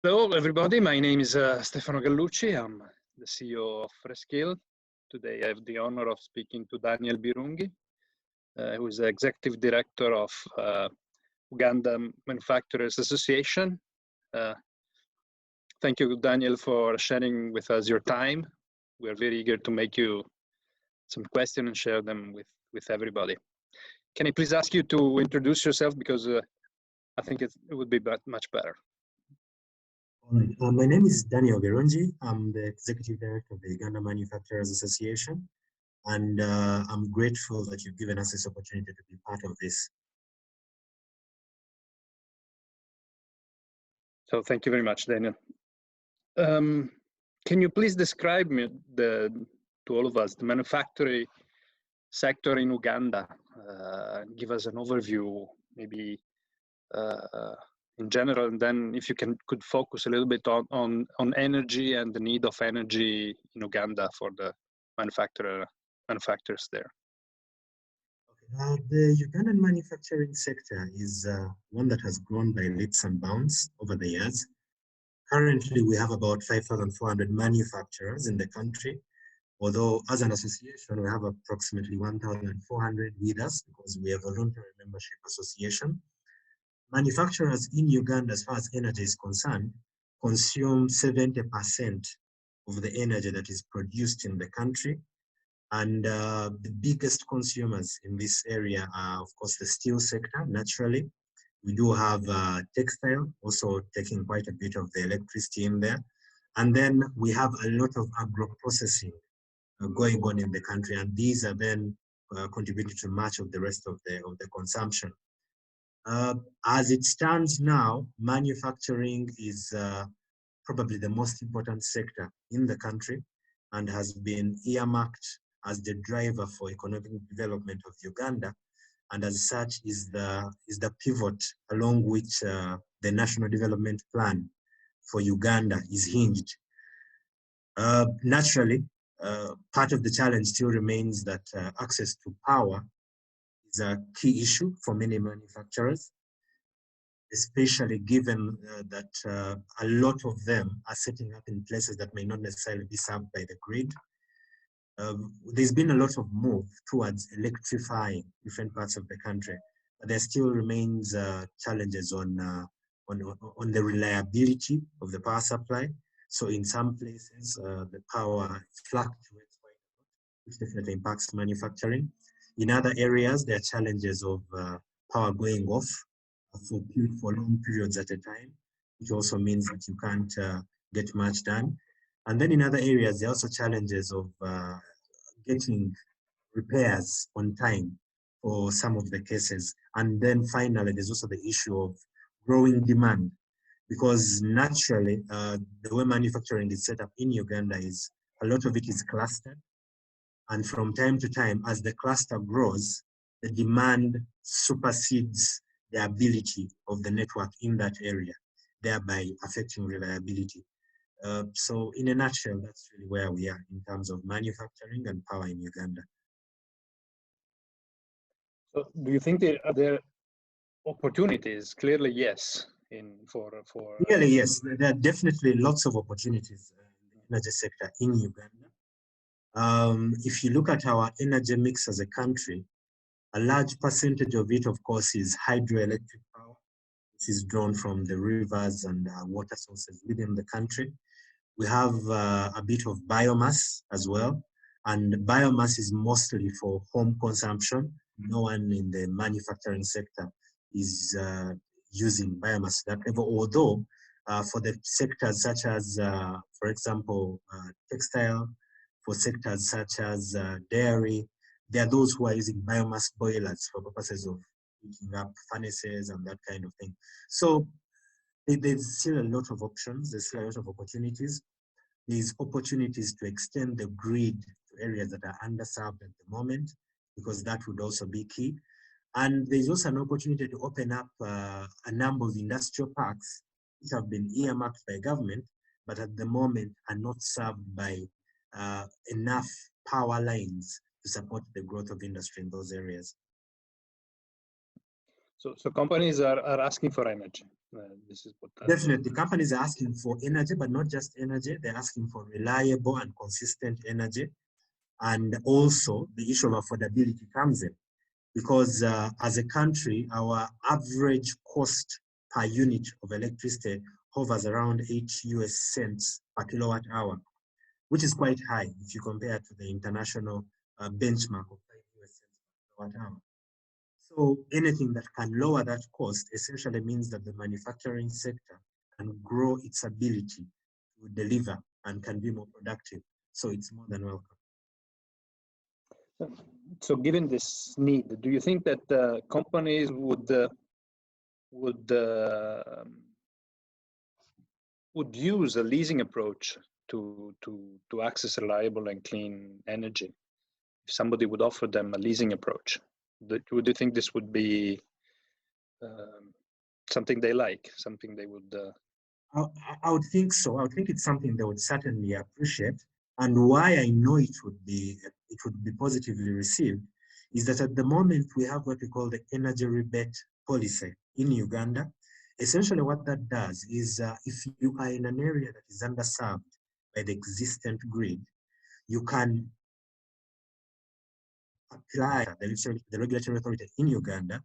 Hello, everybody. My name is Stefano Gallucci. I'm the CEO of reSkill. Today, I have the honor of speaking to Daniel Birungi, who is the executive director of Uganda Manufacturers Association. Thank you, Daniel, for sharing with us your time. We are very eager to make you some questions and share them with everybody. Can I please ask you to introduce yourself, because I think it would be much better. All right. My name is Daniel Birungi. I'm the Executive Director of the Uganda Manufacturers Association, and I'm grateful that you've given us this opportunity to be part of this. So thank you very much, Daniel. Can you please describe to all of us the manufacturing sector in Uganda? Give us an overview, maybe in general, and then if you could focus a little bit on energy and the need of energy in Uganda for the manufacturers there. Okay. The Ugandan manufacturing sector is one that has grown by leaps and bounds over the years. Currently, we have about 5,400 manufacturers in the country, although as an association, we have approximately 1,400 with us because we are a voluntary membership association. Manufacturers in Uganda, as far as energy is concerned, consume 70% of the energy that is produced in the country. And the biggest consumers in this area are, of course, the steel sector, naturally. We do have textile, also taking quite a bit of the electricity in there. And then we have a lot of agro-processing going on in the country, and these are then contributing to much of the rest of the consumption. As it stands now, manufacturing is probably the most important sector in the country and has been earmarked as the driver for economic development of Uganda, and as such is the pivot along which the National Development Plan for Uganda is hinged. Naturally, part of the challenge still remains that access to power is a key issue for many manufacturers, especially given that a lot of them are setting up in places that may not necessarily be served by the grid. There's been a lot of move towards electrifying different parts of the country, but there still remains challenges on the reliability of the power supply. So in some places, the power fluctuates quite a lot, which definitely impacts manufacturing. In other areas, there are challenges of power going off for long periods at a time, which also means that you can't get much done. And then in other areas, there are also challenges of getting repairs on time for some of the cases. And then finally, there's also the issue of growing demand, because naturally, the way manufacturing is set up in Uganda is a lot of it is clustered. And from time to time, as the cluster grows, the demand supersedes the ability of the network in that area, thereby affecting reliability. So in a nutshell, that's really where we are in terms of manufacturing and power in Uganda. So do you think there are opportunities? Clearly, yes. Clearly, yes. There are definitely lots of opportunities in the energy sector in Uganda. If you look at our energy mix as a country, a large percentage of it, of course, is hydroelectric power. This is drawn from the rivers and water sources within the country. We have a bit of biomass as well, and biomass is mostly for home consumption. No one in the manufacturing sector is using biomass to that level, although for the sectors such as, for example, textile, for sectors such as dairy, there are those who are using biomass boilers for purposes of heating up furnaces and that kind of thing. So there's still a lot of options, there's still a lot of opportunities. There's opportunities to extend the grid to areas that are underserved at the moment, because that would also be key. And there's also an opportunity to open up a number of industrial parks which have been earmarked by government, but at the moment are not served by enough power lines to support the growth of industry in those areas. So companies are asking for energy. This is what. Definitely, companies are asking for energy, but not just energy. They're asking for reliable and consistent energy. And also the issue of affordability comes in, because as a country, our average cost per unit of electricity hovers around 8 US cents per kilowatt hour, which is quite high if you compare to the international benchmark of 5 US cents per kilowatt hour. So anything that can lower that cost essentially means that the manufacturing sector can grow its ability to deliver and can be more productive. So it's more than welcome. So given this need, do you think that companies would use a leasing approach to access reliable and clean energy? If somebody would offer them a leasing approach, would you think this would be something they like, something they would? I would think so. I would think it's something they would certainly appreciate. And why I know it would be positively received is that at the moment we have what we call the energy rebate policy in Uganda. Essentially what that does is if you are in an area that is underserved by the existent grid, you can apply the regulatory authority in Uganda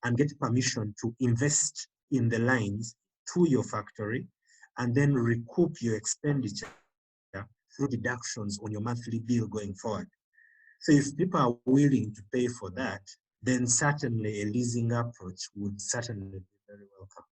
and get permission to invest in the lines to your factory and then recoup your expenditure through deductions on your monthly bill going forward. So if people are willing to pay for that, then certainly a leasing approach would certainly be very welcome.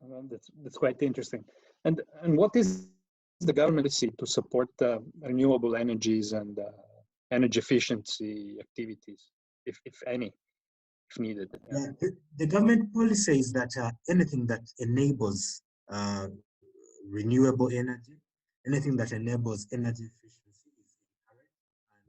Well, that's quite interesting. And what is the government policy to support renewable energies and energy efficiency activities, if any, if needed? Yeah, the government policy is that anything that enables renewable energy, anything that enables energy efficiency is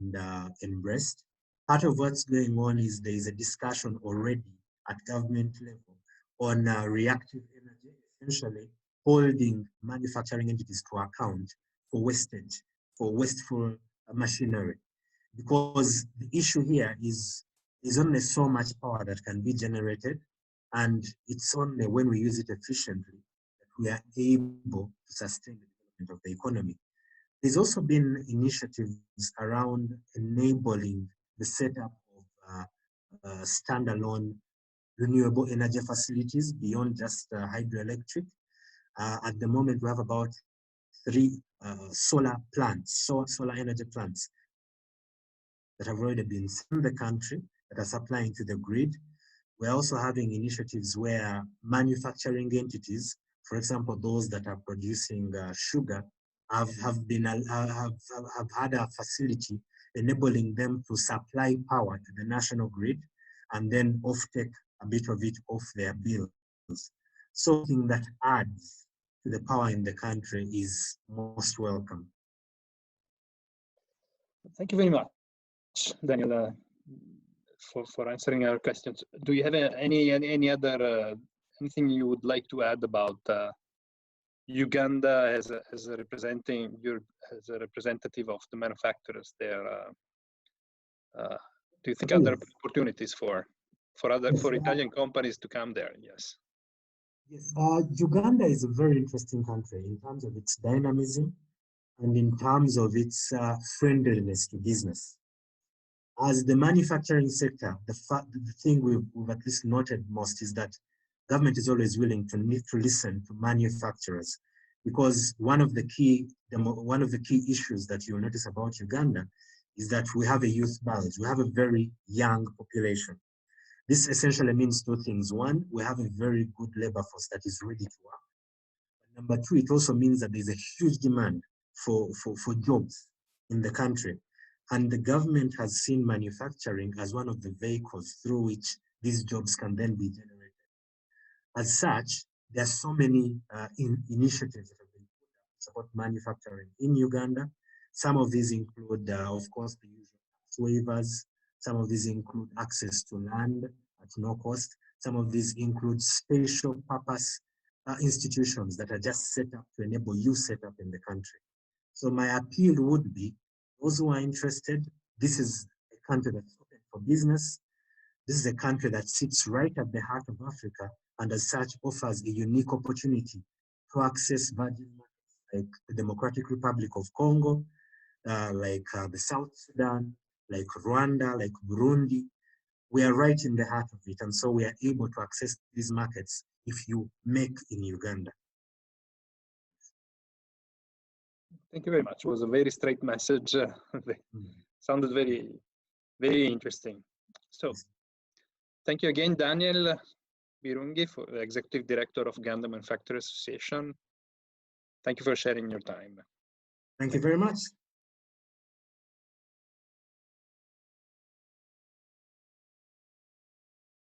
encouraged and embraced. Part of what's going on is there is a discussion already at government level on reactive energy, essentially holding manufacturing entities to account for wastage, for wasteful machinery. Because the issue here is only so much power that can be generated, and it's only when we use it efficiently that we are able to sustain the development of the economy. There's also been initiatives around enabling the setup of standalone renewable energy facilities beyond just hydroelectric. At the moment, we have about 3 solar plants, solar energy plants that have already been in the country that are supplying to the grid. We're also having initiatives where manufacturing entities, for example, those that are producing sugar, have had a facility enabling them to supply power to the national grid and then offtake a bit of it off their bills. Something that adds to the power in the country is most welcome. Thank you very much, Daniel, for answering our questions. Do you have any other anything you would like to add about Uganda as a representative of the manufacturers there? Do you think other opportunities for Italian companies to come there? Yes. Yes, Uganda is a very interesting country in terms of its dynamism and in terms of its friendliness to business. As the manufacturing sector, the thing we've at least noted most is that government is always willing to listen to manufacturers, because one of the key issues that you'll notice about Uganda is that we have a youth bulge. We have a very young population. This essentially means 2 things. One, we have a very good labor force that is ready to work. And number 2, it also means that there's a huge demand for jobs in the country. And the government has seen manufacturing as one of the vehicles through which these jobs can then be generated. As such, there are so many initiatives that have been put up to support manufacturing in Uganda. Some of these include, of course, the usual tax waivers. Some of these include access to land at no cost. Some of these include special purpose institutions that are just set up to enable you set up in the country. So my appeal would be, those who are interested, this is a country that's open for business. This is a country that sits right at the heart of Africa, and as such offers a unique opportunity to access virgin markets like the Democratic Republic of Congo, the South Sudan, like Rwanda, like Burundi. We are right in the heart of it, and so we are able to access these markets if you make in Uganda. Thank you very much. It was a very straight message. Sounded very, very interesting. So, thank you again, Daniel Birungi, for the Executive Director of Uganda Manufacturers Association. Thank you for sharing your time. Thank you very much.